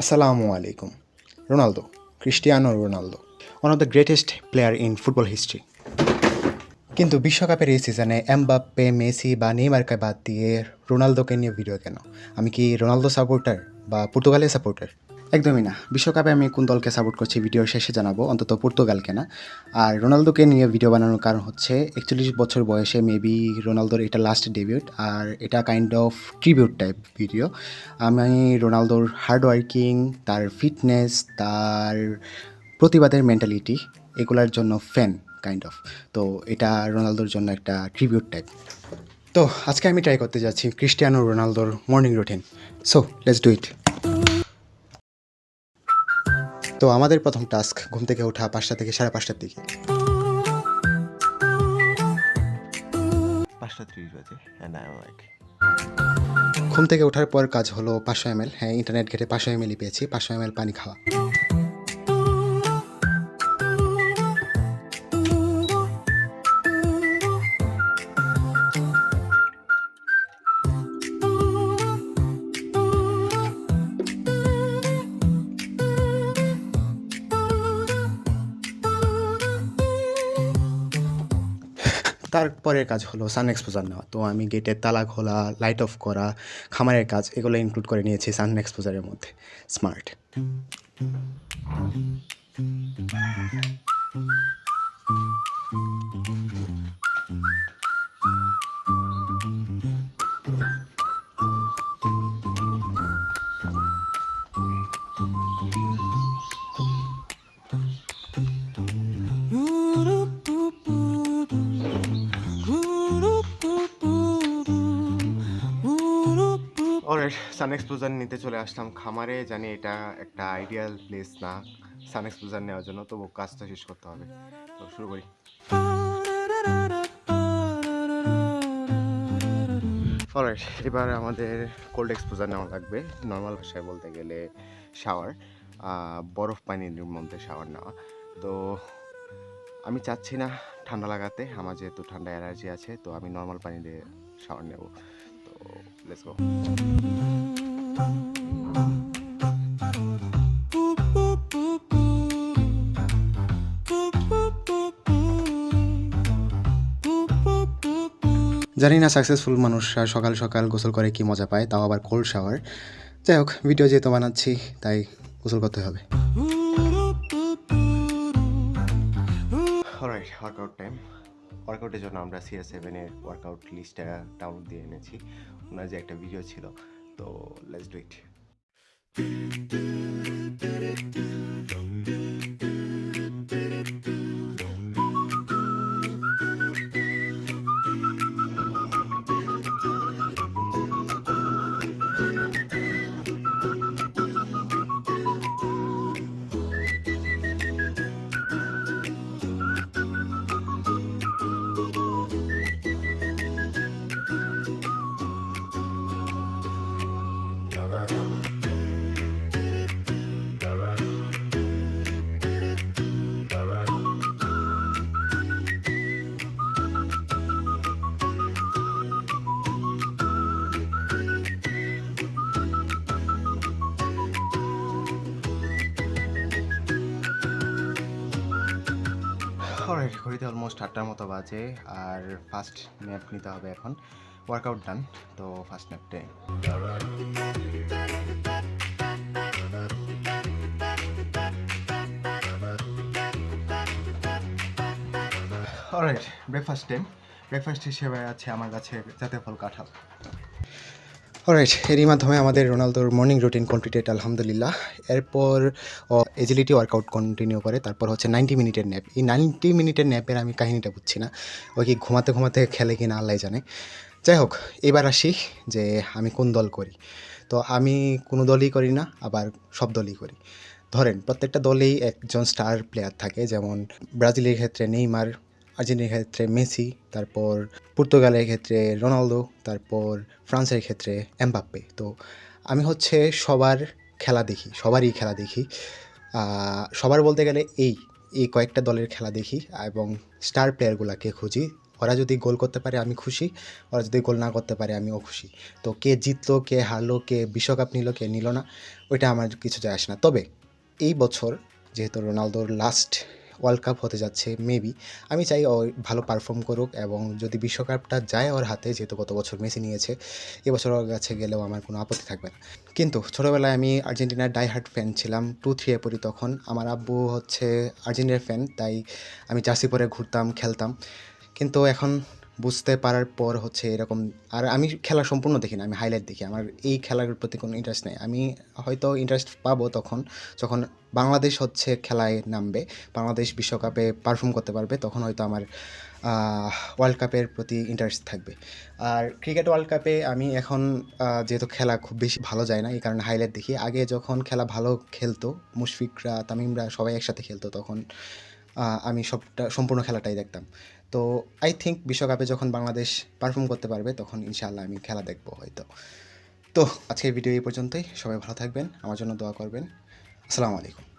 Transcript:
Assalamu alaikum. Ronaldo, Cristiano Ronaldo, one of the greatest player in football history. কিন্তু বিশ্বকাপের এই সিজনে Mbappe, Messi বা নেইমারকে বাদ দিয়ে রোনালদোকে নিয়ে ভিডিও কেন? আমি কি রোনালদো সাপোর্টার বা পর্তুগালের সাপোর্টার? একদমই না। বিশ্বকাপে আমি কোন দলকে সাপোর্ট করছি ভিডিওর শেষে জানাবো, অন্তত পর্তুগালকে না। আর রোনালদোকে নিয়ে ভিডিও বানানোর কারণ হচ্ছে 41 বছর বয়সে মেবি রোনালদোর এটা লাস্ট ডেবিউট, আর এটা kind of tribute type video. আমি রোনালদোর হার্ড ওয়ার্কিং, তার ফিটনেস, তার প্রতিবাদের মেন্টালিটি, এগুলার জন্য ফ্যান কাইন্ড অফ। তো এটা রোনালদোর জন্য একটা ট্রিবিউট টাইপ। তো আজকে আমি ট্রাই করতে যাচ্ছি ক্রিস্টিয়ানো রোনালদোর morning routine. So let's do it. তো আমাদের প্রথম টাস্ক ঘুম থেকে ওঠা 5টা থেকে 5:30টার দিকে। 5:30 বাজে অ্যান্ড আই এম লাইক ঘুম থেকে ওঠার পর কাজ হলো 500 ml, হ্যাঁ ইন্টারনেট ঘেটে 500 ml পেয়েছি, 500 ml পানি খাওয়া। তারপরের কাজ হলো সান এক্সপোজার নেওয়া। তো আমি গেটের তালা খোলা, লাইট অফ করা, খামারের কাজ এগুলো ইনক্লুড করে নিয়েছি সান এক্সপোজারের মধ্যে। স্মার্ট। অলরাইট, সান এক্সপোজার নিতে চলে আসলাম খামারে। জানি এটা একটা আইডিয়াল প্লেস না সান এক্সপোজার নেওয়ার জন্য, তবু কাজটা শেষ করতে হবে। তো শুরু করি। অলরাইট, এবার আমাদের কোল্ড এক্সপোজার নেওয়া লাগবে, নর্মাল ভাষায় বলতে গেলে শাওয়ার, বরফ পানির মধ্যে শাওয়ার নেওয়া। তো আমি চাচ্ছি না ঠান্ডা লাগাতে, আমার যেহেতু ঠান্ডা অ্যালার্জি আছে, তো আমি নর্মাল পানি দিয়ে শাওয়ার নেব। তো লেটস গো। জানি না সাকসেসফুল মানুষরা সকাল সকাল গোসল করে কি মজা পায়, তাও আবার কোল্ড শাওয়ার। যাই হোক, ভিডিও যেহেতু বানাচ্ছি তাই গোসল করতে হবে। Alright, workout time. ওয়ার্কআউটের জন্য আমরা CR7-এর ওয়ার্কআউট লিস্টটা ডাউনলোড দিয়ে এনেছি, ওনার যে একটা ভিডিও ছিল। তো লেটস ডু ইট। অলরাইট, ঘড়িতে অলমোস্ট 8টার মতো বাজে, আর ফার্স্ট ন্যাপ নিতে হবে এখন। ওয়ার্কআউট ডান, তো first nap time. Alright, breakfast time. Breakfast হিসেবে আছে আমার কাছে জাতীয় ফল কাঁঠাল। অলরাইট, এরই মাধ্যমে আমাদের রোনালদোর মর্নিং রুটিন কমপ্লিটেড আলহামদুলিল্লাহ। এরপর এজিলিটি ওয়ার্কআউট কন্টিনিউ করে, তারপর হচ্ছে 90 মিনিটের ন্যাপ। এই 90 মিনিটের ন্যাপের আমি কাহিনিটা বুঝছি না, ওই কি ঘুমাতে ঘুমাতে খেলে কি না আল্লাহ জানে। যাই হোক, এবার আসি যে আমি কোন দল করি। তো আমি কোনো দলই করি না, আবার সব দলই করি। ধরেন প্রত্যেকটা দলেই একজন স্টার প্লেয়ার থাকে, যেমন ব্রাজিলের ক্ষেত্রে নেইমার, আর্জেন্টিনার ক্ষেত্রে মেসি, তারপর পর্তুগালের ক্ষেত্রে রোনালদো, তারপর ফ্রান্সের ক্ষেত্রে এমবাপ্পে। তো আমি হচ্ছে সবার খেলা দেখি, সবারই খেলা দেখি। সবার বলতে গেলে এই কয়েকটা দলের খেলা দেখি এবং স্টার প্লেয়ারগুলোকে খুঁজি ওরা যদি গোল করতে পারে আমি খুশি, ওরা যদি গোল না করতে পারে আমিও খুশি। তো কে জিতলো, কে হারলো, কে বিশ্বকাপ নিল, কে নিল না, ওইটা আমার কিছু যায় আসে না। তবে এই বছর যেহেতু রোনালদোর লাস্ট ওয়ার্ল্ড কাপ হতে যাচ্ছে, মেবি আমি চাই ও ভালো পারফর্ম করুক, এবং যদি বিশ্বকাপটা যায় ওর হাতে, যেহেতু গত বছর মেসি নিয়েছে, এবছর ওর কাছে গেলেও আমার কোনো আপত্তি থাকবে না। কিন্তু ছোটোবেলায় আমি আর্জেন্টিনার ডাই হার্ট ফ্যান ছিলাম, 2-3 পড়ি তখন। আমার আব্বু হচ্ছে আর্জেন্টিনার ফ্যান, তাই আমি জার্সি পরে ঘুরতাম, খেলতাম। কিন্তু এখন বুঝতে পারার পর হচ্ছে এরকম, আর আমি খেলা সম্পূর্ণ দেখি না, আমি হাইলাইট দেখি। আমার এই খেলার প্রতি কোনো ইন্টারেস্ট নেই। আমি হয়তো ইন্টারেস্ট পাবো তখন, যখন বাংলাদেশ হচ্ছে খেলায় নামবে, বাংলাদেশ বিশ্বকাপে পারফর্ম করতে পারবে, তখন হয়তো আমার ওয়ার্ল্ড কাপের প্রতি ইন্টারেস্ট থাকবে। আর ক্রিকেট ওয়ার্ল্ড কাপে আমি এখন যেহেতু খেলা খুব বেশি ভালো যায় না, এই কারণে হাইলাইট দেখি। আগে যখন খেলা ভালো খেলতো, মুশফিকরা, তামিমরা সবাই একসাথে খেলতো, তখন আমি সম্পূর্ণ খেলাটাই দেখতাম। তো আই থিঙ্ক বিশ্বকাপে যখন বাংলাদেশ পারফর্ম করতে পারবে, তখন ইনশাআল্লাহ আমি খেলা দেখবো হয়তো। তো আজকের ভিডিও এই পর্যন্তই। সবাই ভালো থাকবেন, আমার জন্য দোয়া করবেন। আসসালামু আলাইকুম।